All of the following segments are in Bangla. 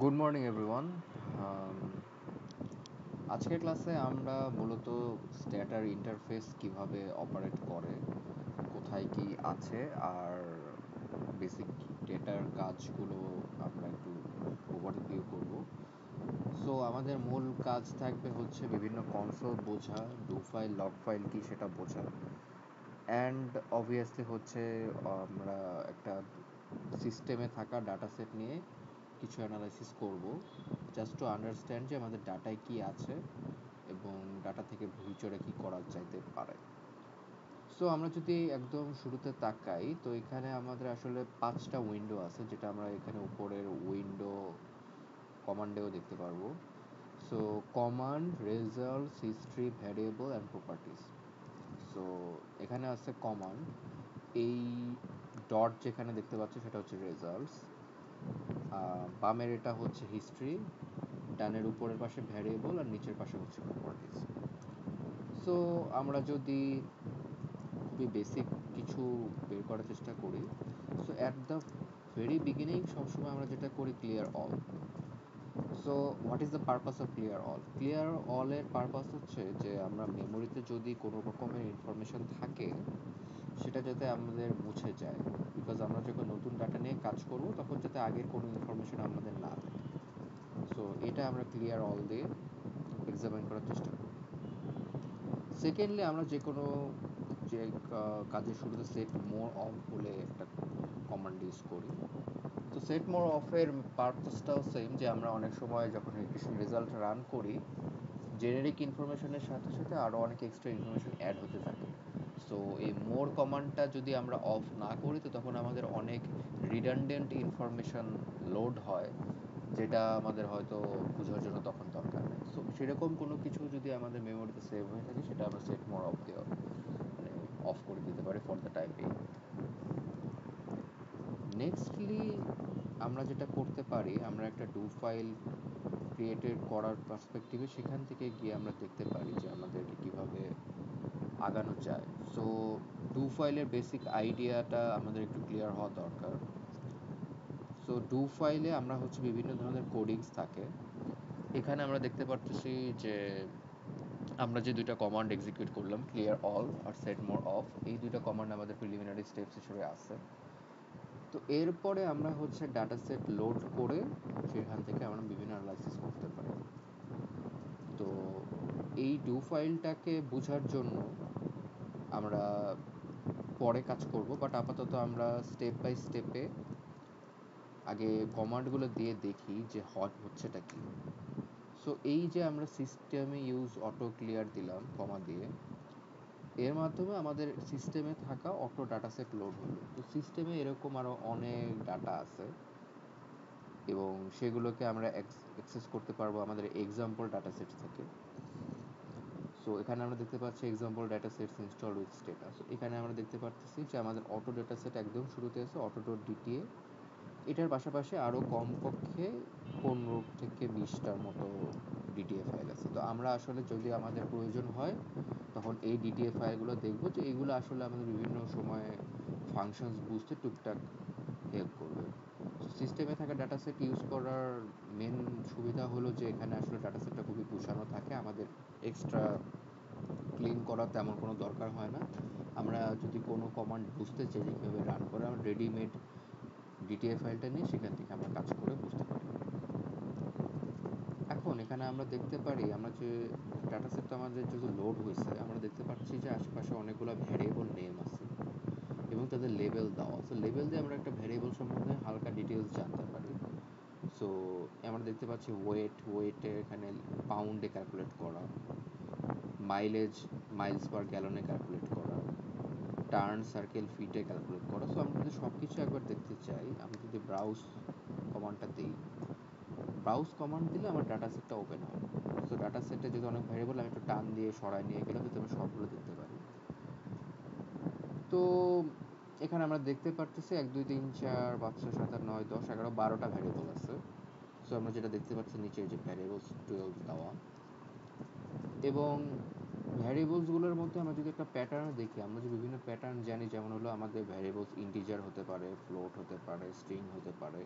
Good morning everyone. um, আজকের ক্লাসে আমরা মূলত স্ট্যাটার ইন্টারফেস কিভাবে অপারেট করে, কোথায় কি আছে, আর বেসিক ডেটার কাজগুলো আমরা একটু ওভারভিউ করব। সো আমাদের মূল কাজ থাকবে হচ্ছে বিভিন্ন কনসোল বোঝা, ডু ফাইল, লগ ফাইল কি সেটা বোঝা, অ্যান্ড অবভিয়াসলি হচ্ছে আমরা একটা সিস্টেমে থাকা ডাটা সেট নিয়ে কিছু অ্যানালাইসিস করব, জাস্ট টু আন্ডারস্ট্যান্ড যে আমাদের ডাটায় কি আছে এবং ডাটা থেকে ভিতরে কি করা যাইতে পারে। সো আমরা যদি একদম শুরুতে তাকাই, তো এখানে আমাদের আসলে 5টা উইন্ডো আছে, যেটা আমরা এখানে উপরের উইন্ডো কমান্ডেও দেখতে পারবো। So command, results, history, variable and properties. So এখানে আছে কমান্ড। এই ডট যেখানে দেখতে পাচ্ছ সেটা হচ্ছে রেজাল্টস, বামের এটা হচ্ছে হিস্ট্রি, ডানের উপরের পাশে ভ্যারিয়েবল আর নিচের পাশে হচ্ছে প্রপার্টিস। সো আমরা যদি খুবই বেসিক কিছু বের করার চেষ্টা করি, so at the very beginning সবসময় আমরা যেটা করি clear all. So what is the purpose of clear all? Clear অলের পারপাস হচ্ছে যে আমরা মেমোরিতে যদি কোনো রকমের ইনফরমেশন থাকে সেটা যাতে আমাদের মুছে যায়, বিকজ আমরা যখন নতুন ডাটা নিয়ে কাজ করব তখন যাতে আগের কোনো ইনফরমেশন আমাদের না থাকে। সো এটা আমরা ক্লিয়ার অল দিয়ে এক্সামিন করার চেষ্টা করি। সেকেন্ডলি আমরা যে কোনো যে কাজের শুরুতে সেট মোর অফ বলে একটা কমান্ড ইউজ করি। তো সেট মোর অফের পারপাসটাও সেম, যে আমরা অনেক সময় যখন রেজাল্ট রান করি জেনেরিক ইনফরমেশনের সাথে সাথে আরও অনেক এক্সট্রা ইনফরমেশন অ্যাড হতে থাকে। সো এই মোর কমান্ডটা যদি আমরা অফ না করি তো তখন আমাদের অনেক রিডান্ডেন্ট ইনফরমেশন লোড হয়, যেটা আমাদের হয়তো বোঝার জন্য তখন দরকার নেই। সো সেরকম কোনো কিছু যদি আমাদের মেমোরিতে সেভ হয়ে থাকে সেটা আমরা সেট মোর অফ দিয়ে মানে অফ করে দিতে পারি for the time being. Nextly আমরা যেটা করতে পারি, আমরা একটা ডু ফাইল ক্রিয়েটেড করার পার্সপেক্টিভে সেখান থেকে গিয়ে আমরা দেখতে পারি যে আমাদেরকে কিভাবে আগানো যায়। সো ডু ফাইলের বেসিক আইডিয়াটা আমাদের একটু ক্লিয়ার হওয়া দরকার। সো ডু ফাইলে আমরা হচ্ছে বিভিন্ন ধরনের কোডিংস থাকে। এখানে আমরা দেখতে পারতেছি যে আমরা যে দুইটা কমান্ড এক্সিকিউট করলাম, ক্লিয়ার অল আর সেট মোর অফ, এই দুইটা কমান্ড আমাদের প্রিলিমিনারি স্টেপস হিসেবে আছে। তো এরপরে আমরা হচ্ছে ডাটা সেট লোড করে সেখান থেকে আমরা বিভিন্ন অ্যানালাইসিস করতে পারি। তো এই ডু ফাইলটাকে বোঝার জন্য আমরা পরে কাজ করব, বাট আপাতত আমরা স্টেপ বাই স্টেপে আগে কমান্ডগুলো দিয়ে দেখি যে হচ্ছেটা কি। সো এই যে আমরা সিস্টেমে ইউজ অটো ক্লিয়ার দিলাম কমা দিয়ে, এর মাধ্যমে আমাদের সিস্টেমে থাকা অটো ডাটা সেট লোড হলো। তো সিস্টেমে এরকম আরও অনেক ডাটা আছে এবং সেগুলোকে আমরা অ্যাক্সেস করতে পারবো আমাদের এক্সাম্পল ডাটা সেট থেকে। সো এখানে আমরা দেখতে পাচ্ছি example data sets install with status. এখানে আমরা দেখতে পাচ্ছি যে আমাদের অটো ডাটা সেট একদম শুরুতে আছে, অটো ডট ডিটিএ। এটার পাশাপাশি আরও কমপক্ষে 15 থেকে 20টার মতো ডিটিএ ফাইল আছে। তো আমরা আসলে যদি আমাদের প্রয়োজন হয় তখন এই ডিটিএ ফাইলগুলো দেখব যে এইগুলো আসলে আমাদের বিভিন্ন সময়ে ফাংশনস বুঝতে টুকটাক হেল্প করবে। সিস্টেমে থাকা ডাটা সেট ইউজ করার মেন সুবিধা হলো যে এখানে আসলে ডাটা সেটটা খুবই গুছানো থাকে, আমাদের এক্সট্রা ক্লিন করার তেমন কোনো দরকার হয় না। আমরা যদি কোনো কমান্ড বুঝতে চাই যে কীভাবে রান করে, আমরা রেডিমেড ডিটিএ ফাইলটা নিয়ে সেখান থেকে আমরা কাজ করে বুঝতে পারি। এখন এখানে আমরা দেখতে পারি আমরা যে ডাটা সেটটা আমাদের যেহেতু লোড হয়েছে, আমরা দেখতে পাচ্ছি যে আশেপাশে অনেকগুলো ভ্যারিয়েবল নেম আছে এবং তাদের লেবেল দেওয়া। সো লেবেল দিয়ে আমরা একটা ভ্যারিয়েবল সম্বন্ধে হালকা ডিটেলস জানতে পারি। সো আমরা দেখতে পাচ্ছি ওয়েটে এখানে পাউন্ডে ক্যালকুলেট করা, মাইলেজ মাইলস পার গ্যালনে ক্যালকুলেট করা, টার্ন সার্কেল ফিটে ক্যালকুলেট করা। সো আমরা যদি সব কিছু একবার দেখতে চাই, আমি যদি ব্রাউজ কমান্ডটা দিই, ব্রাউজ কমান্ড দিলে আমার ডাটা সেটটা ওপেন হয়। সো ডাটা সেটে যদি অনেক ভ্যারিয়েবল, আমি একটু টান দিয়ে সরাই নিয়ে গেলাম যাতে আমি সবগুলো দেখতে পারি। তো এখানে আমরা দেখতে পারতেছি 1 2 3 4 5 6 7 8 9 10 11 12টা ভ্যারিয়েবল আছে। সো আমরা যেটা দেখতে পাচ্ছি নিচে যে ভ্যারিয়েবলস 12 দেওয়া, এবং ভ্যারিয়েবলসগুলোর মধ্যে আমরা যদি একটা প্যাটার্ন দেখি, আমরা যে বিভিন্ন প্যাটার্ন জানি, যেমন হলো আমাদের ভ্যারিয়েবলস ইন্টিজার হতে পারে, ফ্লোট হতে পারে, স্ট্রিং হতে পারে।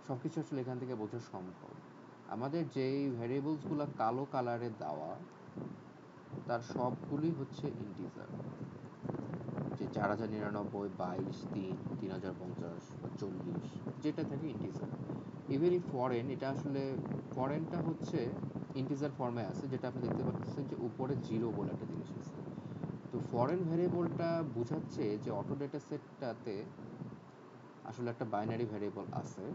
সবকিছু আসলে এখান থেকে বোঝা সম্ভব। আমাদের যেই ভ্যারিয়েবলসগুলো কালো কালারে দেওয়া তার সবগুলি হচ্ছে ইন্টিজার, যে 4099, 22, 3, 3050 বা 40 যেটা থাকে ইন্টিজার। ইভেন এই ফরেন, এটা আসলে ফরেনটা হচ্ছে ইন্টিজার ফর্মে আছে, যেটা আপনি দেখতে পাচ্ছেন যে উপরে জিরো বলে একটা জিনিস আছে। তো ফরেন ভ্যারিয়েবলটা বোঝাচ্ছে যে অটো ডেটা সেটটাতে আসলে একটা বাইনারি ভ্যারিয়েবল আছে,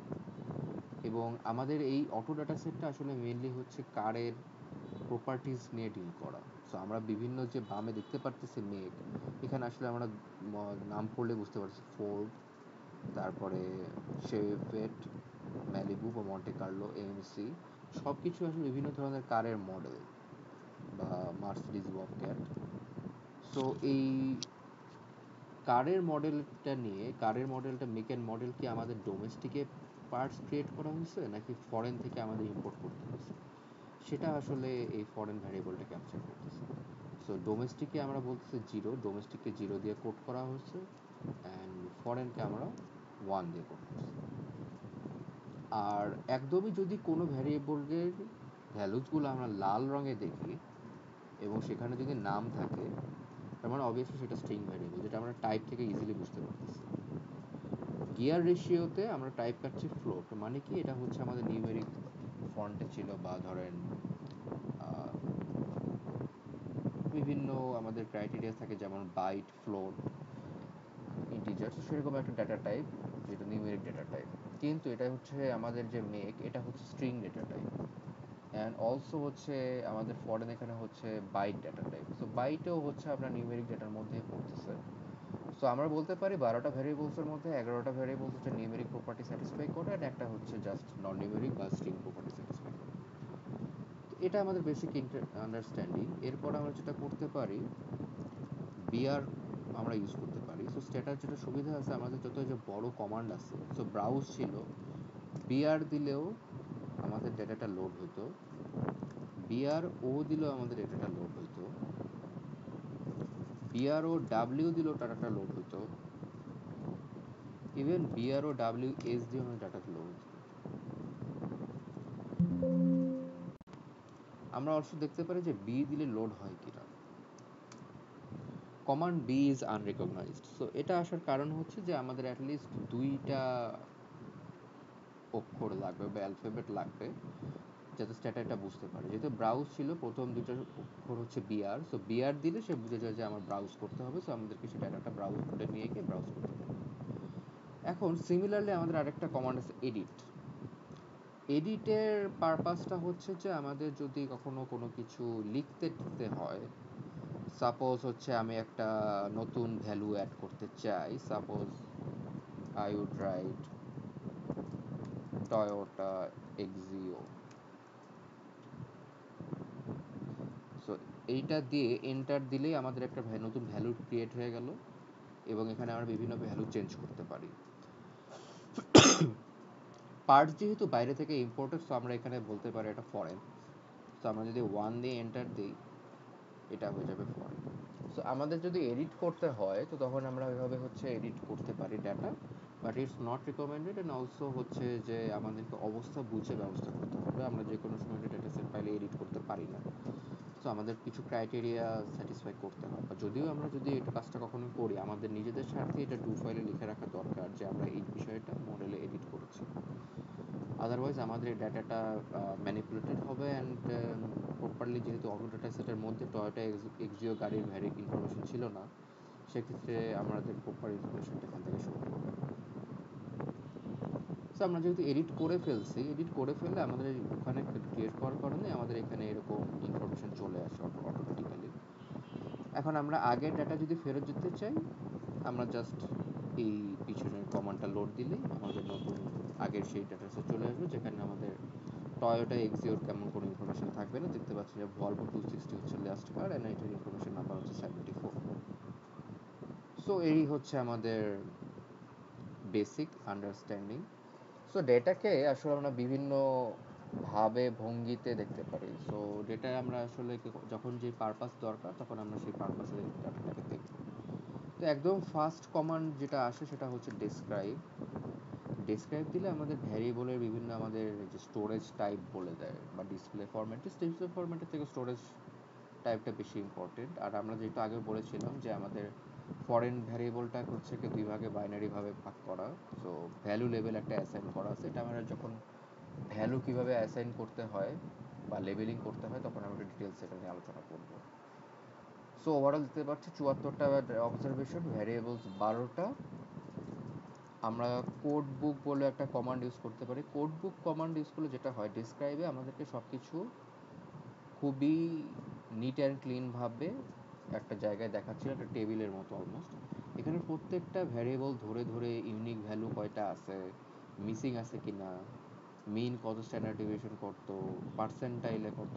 এবং আমাদের এই অটো ডেটা সেটটা আসলে মেইনলি হচ্ছে কারের প্রপার্টিজ নিয়ে ডিল করা। সো আমরা বিভিন্ন যে বামে দেখতে পারতেছি মেঘ, এখানে আসলে আমরা নাম পড়লে বুঝতে পারছি ফোর্ড, তারপরে শেভেট, ম্যালিবু বা মন্টে কার্লো, এএমসি, সব কিছু আসলে বিভিন্ন ধরনের কারের মডেল, বা মার্সিডিজ ববক্যাট। সো এই কারের মডেলটা মেক অ্যান্ড মডেল কি আমাদের ডোমেস্টিকে পার্টস ক্রিয়েট করা হয়েছে নাকি ফরেন থেকে আমাদের ইম্পোর্ট করতে হয়েছে, সেটা আসলে এই ফরেন ভ্যারিয়েবলটা ক্যাপচার করতেছে। সো ডোমেস্টিকে আমরা বলতেছি জিরো, ডোমেস্টিককে জিরো দিয়ে কোড করা হচ্ছে, অ্যান্ড ফরেনকে আমরা ওয়ান দিয়ে কোড করছি। আর একদমই যদি কোনো ভ্যারিয়েবলের ভ্যালুসগুলো আমরা লাল রঙে দেখি এবং সেখানে যদি নাম থাকে, তার মানে অবভিয়াসলি সেটা স্ট্রিং ভ্যারিয়েবল, যেটা আমরা টাইপ থেকে ইজিলি বুঝতে পারতেছি। গিয়ার রেশিওতে আমরা টাইপ কাটছি ফ্লোট, মানে কি এটা হচ্ছে আমাদের নিউমেরিক ফন্টে ছিল, বা ধরেন বিভিন্ন আমাদের ক্রাইটেরিয়া থাকে, যেমন বাইট, ফ্লোট, ইন্টিজার, সেরকম একটা ডেটা টাইপ যেটা নিউমেরিক ডেটা টাইপ। কিন্তু এটা হচ্ছে আমাদের যে মেক, এটা হচ্ছে string data type, and also হচ্ছে আমাদের ফরেন এখানে হচ্ছে বাইট ডেটা টাইপ। সো বাইটেও হচ্ছে আপনার নিউমেরিক ডেটার মধ্যেই পড়তেছে। সো আমরা বলতে পারি 12টা ভ্যারিয়েবলসের মধ্যে 11টা ভ্যারিয়েবলস হচ্ছে নিউমেরিক প্রপার্টি স্যাটিসফাই করে, আর একটা হচ্ছে জাস্ট নন নিউমেরিক বা স্ট্রিং প্রপার্টি স্যাটিসফাই করে। এটা আমাদের বেসিক আন্ডারস্ট্যান্ডিং। এরপর আমরা যেটা করতে পারি, বিআর আমরা ইউজ করতে পারি। সো স্ট্যাটার যেটা সুবিধা আছে, আমাদের যত যে বড় কমান্ড আছে, সো ব্রাউজ ছিল, বিআর দিলেও আমাদের ডেটাটা লোড হইতো, বিআর ও দিলেও আমাদের ডেটাটা লোড হইতো, বিআর ও ডাব্লিউ দিলেও ডাটাটা লোড হইতো, even B R O W S দিয়েও আমাদের ডাটাটা লোড হইতো। আমরা অলসো দেখতে পারি যে বি দিলে লোড হয় কিনা। Command B is unrecognised. So এটা আসার কারণ হচ্ছে যে আমাদের অ্যাটলিস্ট দুইটা অক্ষর লাগবে বা অ্যালফাবেট লাগবে, যাতে স্ট্যাটারটা বুঝতে পারে। যেহেতু ব্রাউজ ছিল, প্রথম দুইটা অক্ষর হচ্ছে বিআর, সো বিআর দিলে সে বুঝে যায় যে আমার ব্রাউজ করতে হবে, সো আমাদেরকে সে ডাটাটা ব্রাউজ কোডে নিয়ে গিয়ে ব্রাউজ করতে হবে। এখন সিমিলারলি আমাদের আরেকটা কমান্ড আছে এডিট। এডিটের পারপাসটা হচ্ছে যে আমাদের যদি কখনো কোনো কিছু লিখতে টিখতে হয়, সাপোজ হচ্ছে আমি একটা নতুন ভ্যালু অ্যাড করতে চাই, suppose I would write Toyota Axio. So এইটা দিয়ে এন্টার দিলেই আমাদের একটা নতুন ভ্যালু ক্রিয়েট হয়ে গেল, এবং এখানে আমরা বিভিন্ন ভ্যালু চেঞ্জ করতে পারি। পার্টস যেহেতু বাইরে থেকে ইম্পোর্টেড, সো আমরা এখানে বলতে পারি এটা ফরেন। সো আমরা যদি ওয়ান দিয়ে এন্টার দিই, এটা হয়ে যাবে ফরেন। সো আমাদের যদি এডিট করতে হয়, তো তখন আমরা ওইভাবে হচ্ছে এডিট করতে পারি data, but it's not recommended. And also হচ্ছে যে আমাদেরকে অবস্থা বুঝে ব্যবস্থা করতে হবে, আমরা যে কোনো সময় একটা ডেটা সেট পাইলে এডিট করতে পারি না। সো আমাদের কিছু ক্রাইটেরিয়া স্যাটিসফাই করতে হয়, বা যদিও আমরা যদি এটা কাজটা কখনো করি, আমাদের নিজেদের স্বার্থে এটা ডু ফাইলে লিখে রাখা দরকার যে আমরা এই বিষয়টা মডেলে এডিট করেছি। আদারওয়াইজ আমাদের এই ডাটাটা ম্যানিপুলেটেড হবে, অ্যান্ড প্রপারলি, যেহেতু অটো ডাটা সেটের মধ্যে টয়োটা এক্সিও গাড়ির ভ্যারি ইনফরমেশন ছিল না, সেক্ষেত্রে আমাদের প্রপার ইনফরমেশনটা এখান থেকে শো করবে। সো আমরা যেহেতু এডিট করে ফেললে আমাদের ওখানে ক্রিয়েট করার কারণে আমাদের এখানে এরকম ইনফরমেশন চলে আসে অটোমেটিক্যালি। এখন আমরা আগের ডাটা যদি ফেরত যেতে চাই, আমরা জাস্ট এই পিছনের কমান্ডটা লোড দিলেই আমাদের নতুন আগের সেই ডাটা সেট চলে আসবে, যেখানে আমাদের টয়োটা এক্সিওর কেমন কোনো ইনফরমেশন থাকবে না। দেখতে পাচ্ছি যে ভলভো 260 হচ্ছে লাস্ট কার, অ্যান্ড এটার ইনফরমেশন নাম্বার হচ্ছে 74। সো এই হচ্ছে আমাদের বেসিক আন্ডারস্ট্যান্ডিং। সো ডেটাকে আসলে আমরা বিভিন্ন ভাবে ভঙ্গিতে দেখতে পারি। সো ডেটা আমরা আসলে যখন যে পারপাস দরকার, তখন আমরা সেই পারপাসে ডাটাটাকে দেখব। তো একদম ফার্স্ট কমান্ড যেটা আসে সেটা হচ্ছে ডেসক্রাইব। ডেসক্রাইব দিলে আমাদের ভ্যারিয়েবলের বিভিন্ন আমাদের যে স্টোরেজ টাইপ বলে দেয় বা ডিসপ্লে ফরম্যাটের থেকে স্টোরেজ টাইপটা বেশি ইম্পর্টেন্ট। আর আমরা যেহেতু আগে বলেছিলাম যে আমাদের ফরেন ভ্যারিয়েবলটা হচ্ছে কি দুই ভাগে বাইনারি ভাবে ভাগ করা। সো ভ্যালু লেভেল একটা অ্যাসাইন করা আছে, এটা আমরা যখন ভ্যালু কিভাবে অ্যাসাইন করতে হয় বা লেবেলিং করতে হয় তখন আমরা একটু ডিটেলস এটা নিয়ে আলোচনা করব। সো ওভারঅল দিতে পারছি 74টা অবজারভেশন, ভ্যারিয়েবলস 12টা। আমরা কোড বুক বলে একটা কমান্ড ইউজ করতে পারি। কোড বুক কমান্ড ইউজ করলে যেটা হয়, ডিসক্রাইবে আমাদেরকে সব কিছু খুবই নিট অ্যান্ড ক্লিন ভাবে একটা জায়গায় দেখাচ্ছিল, একটা টেবিলের মতো অলমোস্ট। এখানে প্রত্যেকটা ভ্যারিয়েবল ধরে ধরে ইউনিক ভ্যালু কয়টা আছে, মিসিং আছে কিনা, মিন কত, স্ট্যান্ডার্ড ডিভিয়েশন কত, পার্সেন্টাইলে কত,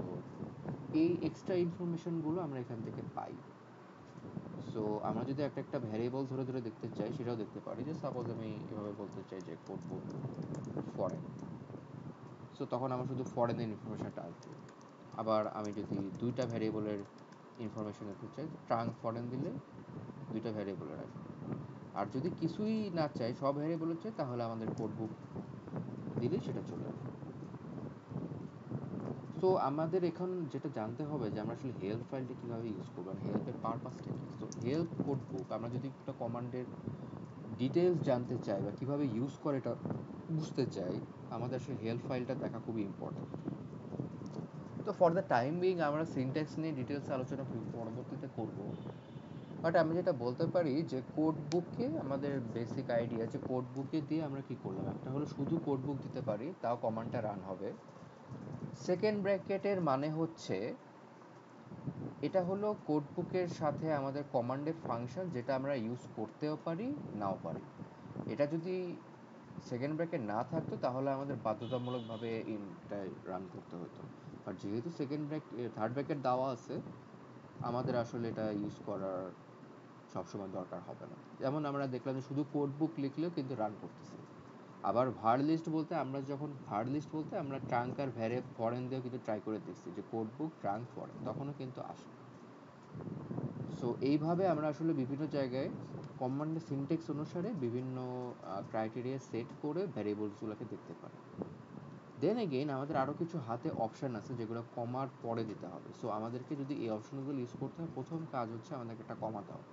এই এক্সট্রা ইনফরমেশনগুলো আমরা এখান থেকে পাই। সো আমরা যদি একটা একটা ভ্যারিয়েবল ধরে ধরে দেখতে চাই সেটাও দেখতে পারি। যে সাপোজ আমি এভাবে বলতে চাই যে কোড বুক ফরেন, সো তখন আমরা শুধু ফরেনের ইনফরমেশনটা আসবে। আবার আমি যদি দুইটা ভ্যারিয়েবলের ইনফরমেশন দিতে চাই, ট্রাঙ্ক ফরেন দিলে দুইটা ভ্যারিয়েবলের আসবে। আর যদি কিছুই না চাই, সব ভ্যারিয়েবলের চাই, তাহলে আমাদের কোড বুক দিলেই সেটা চলে আসবে। সো আমাদের এখন যেটা জানতে হবে যে আমরা আসলে হেল্প ফাইলটা কীভাবে ইউজ করবো, হেল্পের পারপাসটা কী। সো হেল্প কোড বুক, আমরা যদি একটা কমান্ডের ডিটেলস জানতে চাই বা কীভাবে ইউজ করে এটা বুঝতে চাই, আমাদের আসলে হেল্প ফাইলটা দেখা খুবই ইম্পর্টেন্ট। তো ফর দ্য টাইম বিং আমরা সিনট্যাক্স নিয়ে ডিটেলস আলোচনা পরবর্তীতে করব। বাট আমি যেটা বলতে পারি যে কোড বুকে আমাদের বেসিক আইডিয়া, যে কোড বুকে দিয়ে আমরা কি করলাম, একটা হলো শুধু কোড বুক দিতে পারি, তাও কমান্ডটা রান হবে। সেকেন্ড ব্র্যাকেটের মানে হচ্ছে এটা হলো কোড বুকের সাথে আমাদের কমান্ডের ফাংশন, যেটা আমরা ইউজ করতেও পারি নাও পারি। এটা যদি সেকেন্ড ব্র্যাকেট না থাকতো তাহলে আমাদের বাধ্যতামূলকভাবে এটা রান করতে হতো। আর যেহেতু থার্ড ব্র্যাকেট দেওয়া আছে, আমাদের আসলে এটা ইউজ করার সবসময় দরকার হবে না। যেমন আমরা দেখলাম যে শুধু কোড বুক লিখলেও কিন্তু রান করতেছে। আবার ভার লিস্ট বলতে আমরা ট্রাঙ্ক আর ভ্যারে ফরেন দিয়েও কিন্তু ট্রাই করে দেখছি যে কোড বুক ট্রাঙ্ক ফরেন, তখনও কিন্তু আসে। সো এইভাবে আমরা আসলে বিভিন্ন জায়গায় কমান্ডের সিনট্যাক্স অনুসারে বিভিন্ন ক্রাইটেরিয়া সেট করে ভ্যারিয়েবলসগুলোকে দেখতে পারি। দেন এগেইন আমাদের আরও কিছু হাতে অপশান আছে যেগুলো কমার পরে দিতে হবে। সো আমাদেরকে যদি এই অপশনগুলো ইউজ করতে হয়, প্রথম কাজ হচ্ছে আমাদেরকে একটা কমা দেওয়া।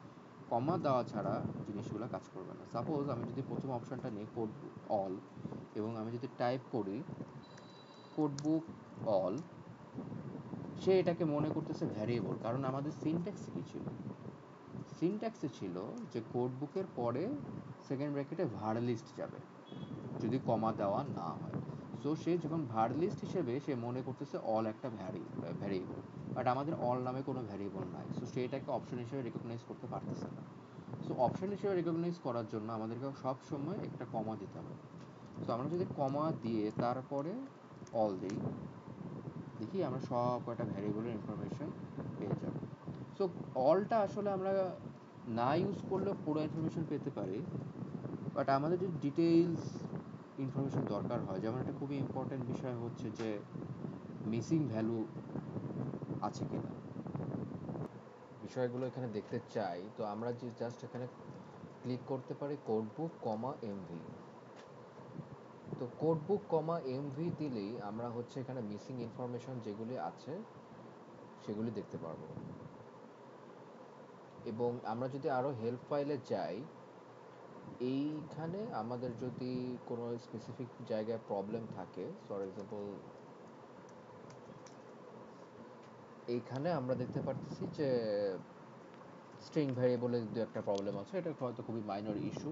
কমা দেওয়া ছাড়া জিনিসগুলো কাজ করবে না। সাপোজ আমি যদি প্রথম অপশনটা নিই কোড অল, এবং আমি যদি টাইপ করি কোড বুক অল, সে এটাকে মনে করতেছে ভ্যারিয়েবল। কারণ আমাদের সিনট্যাক্সে কি ছিল, সিনট্যাক্সে ছিল যে কোড বুকের পরে সেকেন্ড ব্র্যাকেটে ভার লিস্ট যাবে যদি কমা দেওয়া না হয়। সো সে যখন ভার লিস্ট হিসেবে সে মনে করতেছে অল একটা ভ্যারিয়েবল, বাট আমাদের অল নামে কোনো ভ্যারিয়েবল নাই। সো সে এটাকে অপশন হিসেবে রেকগনাইজ করতে পারতেছে না। সো অপশন হিসেবে রেকগনাইজ করার জন্য আমাদেরকে সব সময় একটা কমা দিতে হবে। সো আমরা যদি কমা দিয়ে তারপরে অল দিই, দেখি আমরা সব কয়টা ভ্যারিয়েবলের ইনফরমেশন পেয়ে যাব। সো অলটা আসলে আমরা না ইউজ করলেও পুরো ইনফরমেশন পেতে পারি। বাট আমাদের যদি ডিটেইলস ইনফরমেশন দরকার হয়, যেমন একটা খুবই ইম্পর্টেন্ট বিষয় হচ্ছে যে মিসিং ভ্যালু আছে কিনা, বিষয়গুলো এখানে দেখতে চাই, তো আমরা যে জাস্ট এখানে ক্লিক করতে পারি কোড বুক কমা এমভি। তো কোড বুক কমা এমভি দিলেই আমরা হচ্ছে এখানে মিসিং ইনফরমেশন যেগুলি আছে সেগুলি দেখতে পারবো। এবং আমরা যদি আরও হেল্প ফাইলে যাই, এইখানে আমাদের যদি কোনো স্পেসিফিক জায়গায় প্রবলেম থাকে, ফর এক্সাম্পল এইখানে আমরা দেখতে পারতেছি যে স্ট্রিং ভ্যারিয়েবলের দু একটা প্রবলেম আছে, এটা হয়তো খুবই মাইনর ইস্যু,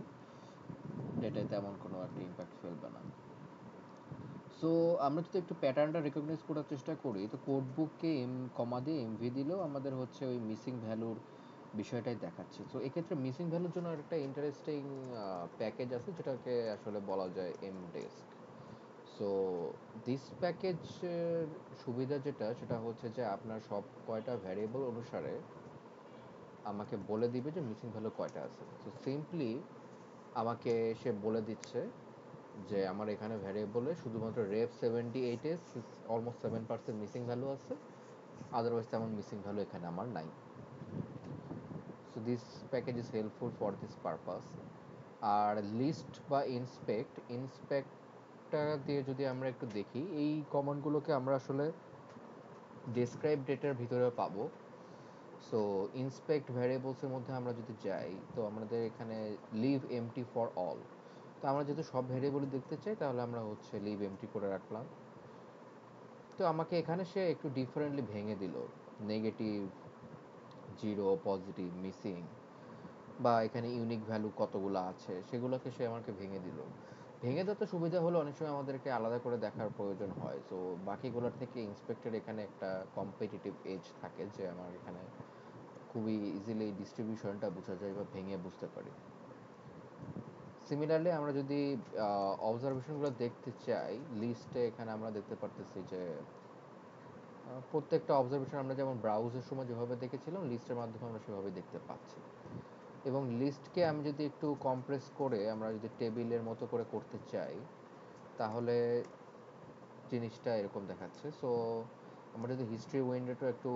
ডেটায় তেমন কোনো একটা ইম্প্যাক্ট ফেলবে না। সো আমরা যদি একটু প্যাটার্নটা রেকগনাইজ করার চেষ্টা করি, তো কোড বুককে কমা দিয়ে এমভি দিলেও আমাদের হচ্ছে ওই মিসিং ভ্যালুর বিষয়টাই দেখাচ্ছে। তো এক্ষেত্রে মিসিং ভ্যালুর জন্য একটা ইন্টারেস্টিং প্যাকেজ আছে যেটাকে আসলে বলা যায় এমডেস্ক। সো দিস প্যাকেজের সুবিধা যেটা, সেটা হচ্ছে যে আপনার সব কয়টা ভ্যারিয়েবল অনুসারে আমাকে বলে দিবে যে মিসিং ভ্যালু কয়টা আছে। সো সিম্পলি আমাকে সে বলে দিচ্ছে যে আমার এখানে ভ্যারিয়েবলে শুধুমাত্র রেফ 78 এ অলমোস্ট 7% মিসিং ভ্যালু আছে, আদারওয়াইজ তেমন মিসিং ভ্যালু এখানে আমার নাই। So this package is helpful for this purpose. আর লিস্ট বা ইন্সপেক্টটা দিয়ে যদি আমরা একটু দেখি, এই কমান্ডগুলোকে আমরা আসলে ডেসক্রাইব ডেটার ভিতরে পাবো। সো ইন্সপেক্ট ভ্যারিয়েবলসের মধ্যে আমরা যদি যাই, তো আমাদের এখানে লিভ এমটি ফর অল। তো আমরা যেহেতু সব ভ্যারিয়েবলই দেখতে চাই, তাহলে আমরা হচ্ছে লিভ এমটি করে রাখলাম। তো আমাকে এখানে সে একটু ডিফারেন্টলি ভেঙে দিল, নেগেটিভ, জিরো, পজিটিভ, মিসিং, বা এখানে ইউনিক ভ্যালু কতগুলো আছে সেগুলোকে সে আমাকে ভেঙে দিল। ভেঙে দেওয়াতে সুবিধা হলো অনেক সময় আমাদেরকে আলাদা করে দেখার প্রয়োজন হয়। সো বাকিগুলোর থেকে ইন্সপেক্টের এখানে একটা কম্পিটিটিভ এজ থাকে, যে আমার এখানে খুবই ইজিলি ডিস্ট্রিবিউশনটা বোঝা যায় বা ভেঙে বুঝতে পারি। সিমিলারলি আমরা যদি অবজারভেশনগুলো দেখতে চাই, লিস্টে এখানে আমরা দেখতে পারতেছি যে প্রত্যেকটা অবজারভেশন আমরা যেমন ব্রাউজের সময় যেভাবে দেখেছিলাম, লিস্টের মাধ্যমে আমরা সেভাবে দেখতে পাচ্ছি। এবং লিস্টকে আমি যদি একটু কম্প্রেস করে আমরা যদি টেবিলের মতো করে করতে চাই, তাহলে জিনিসটা এরকম দেখাচ্ছে। সো আমরা যদি হিস্ট্রি উইন্ডোটা একটু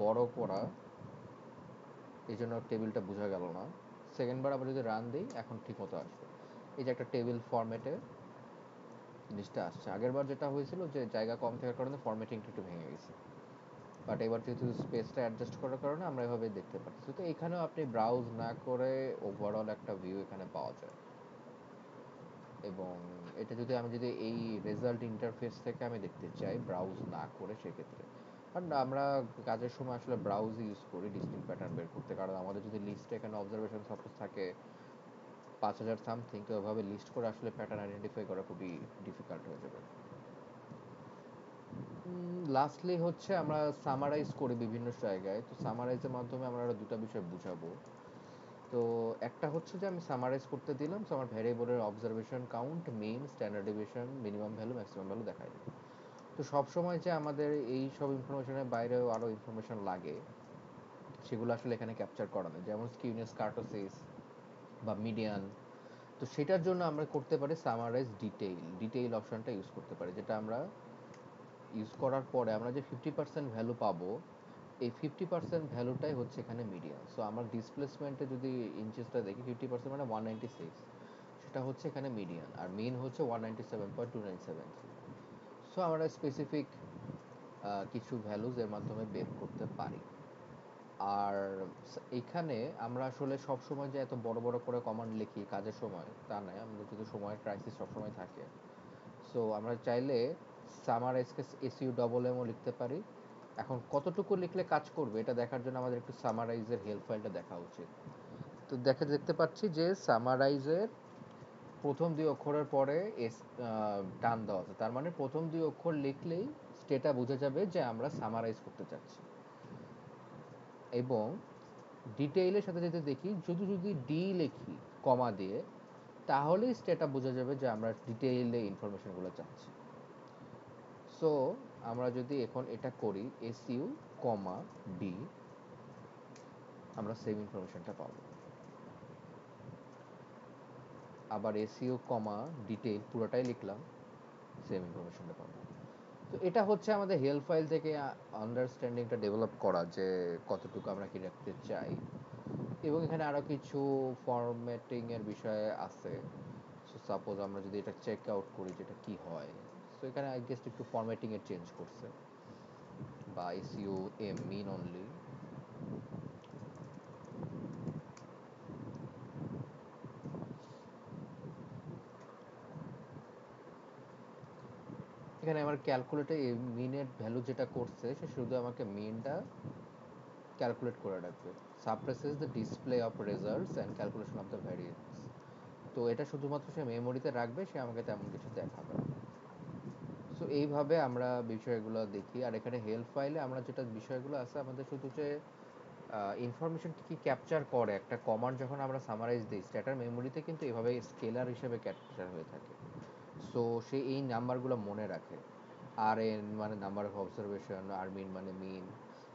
বড় করা, এই জন্য টেবিলটা বোঝা গেল না। সেকেন্ডবার আবার যদি রান দিই, এখন ঠিক মতো আসবে। এই যে একটা টেবিল ফরম্যাটে জিনিসটা আসছে। আগেরবার যেটা হয়েছিল যে জায়গা কম থাকার কারণে ফরম্যাটিংটা একটু ভেঙে গেছে, বাট এবার যেহেতু স্পেসটা অ্যাডজাস্ট করার কারণে আমরা এভাবে দেখতে পাচ্ছি। তো এখানেও আপনি ব্রাউজ না করে ওভারঅল একটা ভিউ এখানে পাওয়া যায়। এবং এটা যদি আমি যদি এই রেজাল্ট ইন্টারফেস থেকে আমি দেখতে চাই ব্রাউজ না করে, সেক্ষেত্রে, কারণ আমরা কাজের সময় আসলে ব্রাউজ ইউজ করি ডিস্টিংক্ট প্যাটার্ন বের করতে। কারণ আমাদের যদি লিস্টে এখানে অবজারভেশন সাপোজ থাকে 5000 সামথিং, তো এভাবে লিস্ট করে আসলে প্যাটার্ন আইডেন্টিফাই করা খুবই ডিফিকাল্ট হয়ে যাবে। লাস্টলি হচ্ছে আমরা সামারাইজ করি বিভিন্ন জায়গায়। তো সামারাইজের মাধ্যমে আমরা আরো দুটা বিষয় বুঝাবো। তো একটা হচ্ছে যে আমি সামারাইজ করতে দিলাম, সো আমার ভ্যারিয়েবলের observation count, mean, standard deviation, minimum value, maximum value দেখায় দিল। তো সবসময় যে আমাদের এই সব ইনফরমেশনের বাইরেও আরও ইনফরমেশন লাগে, সেগুলো আসলে এখানে ক্যাপচার করা নেই, যেমন স্কিউনেস, কার্টোসিস বা মিডিয়ান। তো সেটার জন্য আমরা করতে পারি সামারাইজ ডিটেইল অপশনটা ইউজ করতে পারি, যেটা আমরা ইউজ করার পরে আমরা যে 50% ভ্যালু পাবো, এই 50% ভ্যালুটাই হচ্ছে এখানে মিডিয়ান। সো আমার ডিসপ্লেসমেন্টে যদি ইঞ্চেসটা দেখি, 50% মানে 196, সেটা হচ্ছে এখানে মিডিয়ান। আর মিন হচ্ছে 197.297। সো আমরা স্পেসিফিক কিছু ভ্যালুজ এর মাধ্যমে বের করতে পারি। আর এখানে আমরা আসলে সব সময় যে এত বড় বড় করে কমান্ড লিখি কাজের সময়, তা নয়। আমাদের যদি সময়ের ক্রাইসিস সবসময় থাকে, সো আমরা চাইলে সামারাইজকে এসইউ ডবল এমও লিখতে পারি। এখন কতটুকু লিখলে কাজ করবে এটা দেখার জন্য আমাদের একটু সামারাইজের হেল্প ফাইলটা দেখা উচিত। তো দেখতে পাচ্ছি যে সামারাইজের প্রথম দুই অক্ষরের পরে এস টান দেওয়া আছে, তার মানে প্রথম দুই অক্ষর লিখলেই স্টেটা বোঝা যাবে যে আমরা সামারাইজ করতে চাচ্ছি। এবং ডিটেইলের সাথে যদি দেখি, যদি ডি লিখি কমা দিয়ে, তাহলেই স্টেটা বোঝা যাবে যে আমরা ডিটেইলে ইনফরমেশনগুলো চাচ্ছি। সো আমরা যদি এখন এটা করি এসইউ কমা ডি, আমরা সেম ইনফরমেশনটা পাবো। আবার এসইউ কমা ডিটেইল পুরোটাই লিখলাম, সেম ইনফরমেশনটা পাবো। তো এটা হচ্ছে আমাদের হেল্প ফাইল থেকে আন্ডারস্ট্যান্ডিংটা ডেভেলপ করা, যে কতটুকু আমরা কি রাখতে চাই। এবং এখানে আরো কিছু ফরম্যাটিং এর বিষয় আছে। সো সাপোজ আমরা যদি এটা চেক আউট করি যেটা কি হয়, সো এখানে আই গেস একটু ফরম্যাটিং এর চেঞ্জ করছে, বা এসইউ এম মিন অনলি। এখানে আমার ক্যালকুলেটে মিনের ভ্যালু যেটা করছে, সে শুধু আমাকে মিনটা ক্যালকুলেট করে রাখবে, suppresses the display of results and calculation of the variance. তো এটা শুধুমাত্র সে মেমোরিতে রাখবে, সে আমাকে তেমন কিছু দেখাবে না। সো এইভাবে আমরা বিষয়গুলো দেখি। আর এখানে হেল্প ফাইলে আমরা যেটা বিষয়গুলো আছে, আমাদের শুধু যে ইনফরমেশন কি ক্যাপচার করে একটা কমান্ড, যখন আমরা সামারাইজ দিই স্ট্যাটার মেমোরিতে, কিন্তু এভাবে স্কেলার হিসেবে ক্যাপচার হয়ে থাকে। সো সে এই নাম্বারগুলো মনে রাখে। আর এন মানে নাম্বার অফ অবজারভেশন, আর মিন মানে মিন।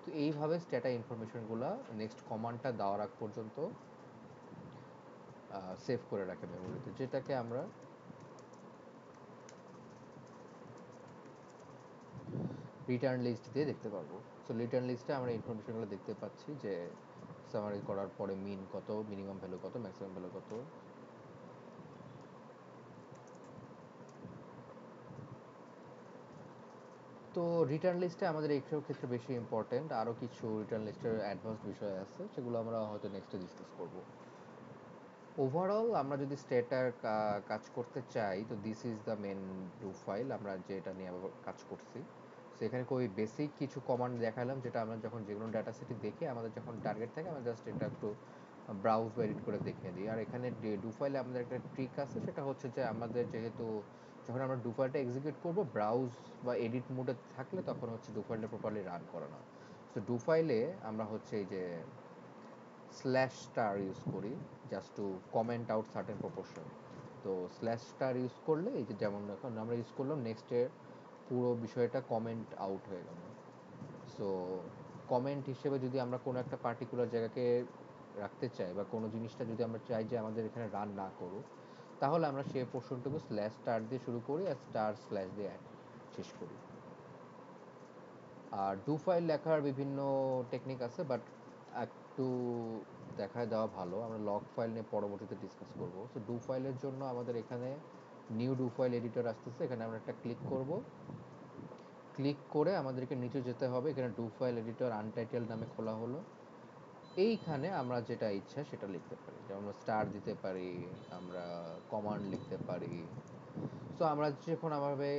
তো এইভাবে স্ট্যাটা ইনফরমেশনগুলো নেক্সট কমান্ডটা দেওয়ার আগ পর্যন্ত সেভ করে রাখে মেমোরিতে, যেটাকে আমরা রিটার্ন লিস্ট দিয়ে দেখতে পারবো। সো রিটার্ন লিস্টে আমরা ইনফরমেশনগুলো দেখতে পাচ্ছি, যে সামারি করার পরে মিন কত, মিনিমাম ভ্যালু কত, ম্যাক্সিমাম ভ্যালু কত, তো রিটার্ন লিস্টে আমাদের এইসব ক্ষেত্রে বেশি ইম্পর্টেন্ট, আরও কিছু রিটার্ন লিস্টের অ্যাডভান্সড বিষয় আছে সেগুলো আমরা হয়তো নেক্সটে ডিসকাস করব। ওভারঅল আমরা যদি স্টেটার কাজ করতে চাই, তো this is the main do file আমরা যেটা নিয়ে আবার কাজ করছি। সো এখানে খুবই বেসিক কিছু কমান্ড দেখালাম, যেটা আমরা যখন যে কোনো ডাটা সেটে দেখে আমাদের যখন টার্গেট থাকে আমরা জাস্ট এটা একটু ব্রাউজ বা এডিট করে দেখে দিই। আর এখানে ডু ফাইলে আমাদের একটা ট্রিক আছে, সেটা হচ্ছে যে আমাদের যেহেতু যখন আমরা ডু ফাইলটা এক্সিকিউট করব, ব্রাউজ বা এডিট মোডে থাকলে তখন হচ্ছে ডু ফাইলটা প্রপারলি রান করে না। সো ডু ফাইলে আমরা হচ্ছে এই যে স্ল্যাশ স্টার ইউজ করি just two comment out certain proportion. তো স্ল্যাশ স্টার ইউজ করলে এই যে যেমন এখন আমরা ইউজ করলাম, নেক্সটের পুরো বিষয়টা কমেন্ট আউট হয়ে গেল। সো কমেন্ট হিসেবে যদি আমরা কোনো একটা পার্টিকুলার জায়গাকে রাখতে চাই বা কোনো জিনিসটা যদি আমরা চাই যে আমাদের এখানে রান না করুক, তাহলে আমরা সেই পোর্শনটুকু স্ল্যাশ স্টার দিয়ে শুরু করি আর স্টার স্ল্যাশ দিয়ে শেষ করি। আর ডু ফাইল লেখার বিভিন্ন টেকনিক আছে, বাট একটু দেখায় দেওয়া ভালো। আমরা লগ ফাইল নিয়ে পরবর্তীতে ডিসকাস করব। সো ডু ফাইলের জন্য আমাদের এখানে নিউ ডু ফাইল এডিটর আসতেছে, এখানে আমরা একটা ক্লিক করব। ক্লিক করে আমাদেরকে নিচে যেতে হবে, এখানে ডু ফাইল এডিটর আনটাইটেল নামে খোলা হলো। এইখানে আমরা যেটা ইচ্ছা সেটা লিখতে পারি, যেমন আমরা স্টার দিতে পারি, আমরা কমান্ড লিখতে পারি। সো আমরা যখন আমাভাবে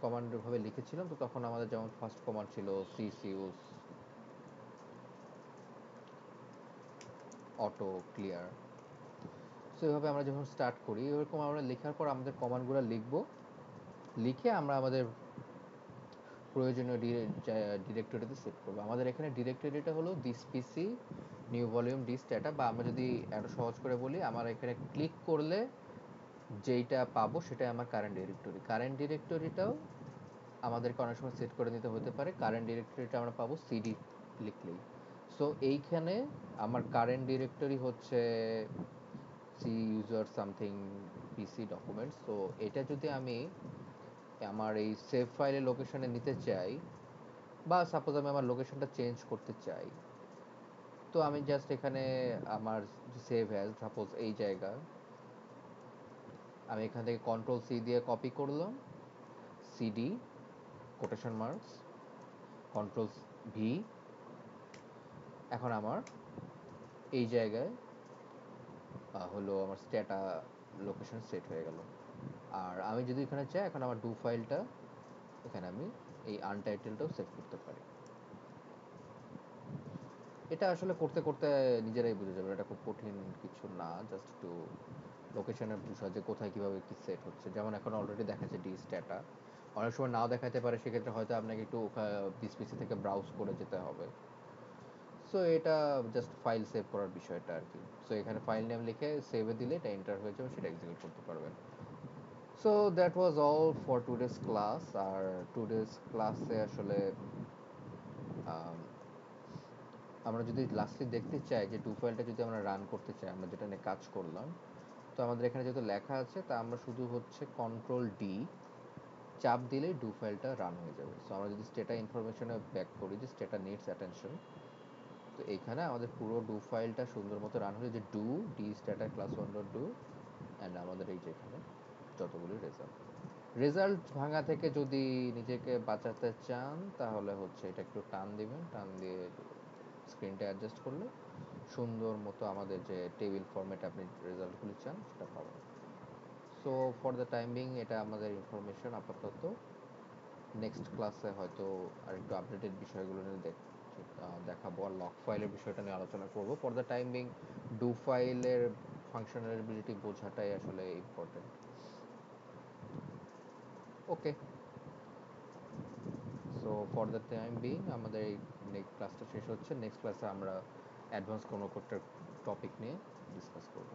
কমান্ড ভাবে লিখেছিলাম, তো তখন আমাদের যেমন ফার্স্ট কমান্ড ছিল সিসিউস অটো ক্লিয়ার। সো এভাবে আমরা যখন স্টার্ট করি, এরকম আমরা লেখার পর আমাদের কমান্ডগুলো লিখবো, লিখে আমরা আমাদের প্রয়োজনীয় ডিরেক্টরিতে সেভ করবো। আমাদের এখানে ডিরেক্টরিটা হলো this PC new volume this data, বা আমরা যদি আরো সহজ করে বলি, আমার এখানে ক্লিক করলে যেইটা পাবো সেটাই আমার কারেন্ট ডিরেক্টরি। কারেন্ট ডিরেক্টরিটাও আমাদেরকে অনেক সময় সেট করে নিতে হতে পারে। কারেন্ট ডিরেক্টরিটা আমরা পাবো সিডি লিখলেই। সো এইখানে আমার কারেন্ট ডিরেক্টরি হচ্ছে সি ইউজার সামথিং পিসি ডকুমেন্টস। তো এটা যদি আমি আমার এই সেভ ফাইলের লোকেশনে নিতে চাই, বা সাপোজ আমি আমার লোকেশনটা চেঞ্জ করতে চাই, তো আমি জাস্ট এখানে আমার সেভ অ্যাজ সাপোজ এই জায়গা, আমি এখান থেকে কন্ট্রোল সি দিয়ে কপি করলাম, CD quotation marks control V, এখন আমার এই জায়গায় হলো আমার স্ট্যাটা লোকেশন সেট হয়ে গেল। আর আমি যদি এখানে চাই, এখন আমার ডু ফাইলটা এখানে আমি এই আনটাইটেলটাও সেভ করতে পারি। এটা আসলে করতে করতে নিজেরাই বুঝে যাবে, এটা খুব কঠিন কিছু না, জাস্ট একটু লোকেশনের বিষয় যে কোথায় কিভাবে কি সেট হচ্ছে। যেমন এখন অলরেডি দেখাচ্ছে ডি স্ট্যাটা, অনেক সময় নাও দেখাতে পারে, সেক্ষেত্রে হয়তো আপনাকে একটু পিসি থেকে ব্রাউজ করে যেতে হবে। সো এটা জাস্ট ফাইল সেভ করার বিষয়টা আর কি। সো এখানে ফাইল নেম লিখে সেভে দিলে এটা এন্টার হয়ে যাবে, সেটা এক্সিকিউট করতে পারবেন। So that was all for today's class. আর টুডেস ক্লাসে আসলে আম, আমরা যদি লাস্টলি দেখতে চাই যে ডু ফাইলটা যদি আমরা রান করতে চাই, আমরা যেটা নিয়ে কাজ করলাম, তো আমাদের এখানে যেহেতু লেখা আছে, তা আমরা শুধু হচ্ছে কন্ট্রোল ডি চাপ দিলেই ডু ফাইলটা রান হয়ে যাবে। সো আমরা যদি স্টেটা ইনফরমেশনে ব্যাক করি যে স্টেটা নিডস অ্যাটেনশন, তো এইখানে আমাদের পুরো ডু ফাইলটা সুন্দর মতো রান হয়ে যে do D Stata class one dot do, and আমাদের এই যে এখানে যতগুলি রেজাল্ট। রেজাল্ট ভাঙা থেকে যদি নিজেকে বাঁচাতে চান, তাহলে হচ্ছে এটা একটু টান দিবেন, টান দিয়ে স্ক্রিনটা অ্যাডজাস্ট করলে সুন্দর মতো আমাদের যে টেবিল ফরম্যাটে আপনি রেজাল্টগুলি চান সেটা পাবেন। So for the time being এটা আমাদের ইনফরমেশন আপাতত। নেক্সট ক্লাসে হয়তো আরেকটু আপডেটেড বিষয়গুলো নিয়ে দেখাবো, আর লক ফাইলের বিষয়টা নিয়ে আলোচনা করব। For the time being do ফাইলের ফাংশনালিটি বোঝাটাই আসলে important. Okay, so for the time being আমাদের এই নেক্সট ক্লাসটা শেষ হচ্ছে। নেক্সট ক্লাসে আমরা অ্যাডভান্স কোনো একটা টপিক নিয়ে ডিসকাস করব।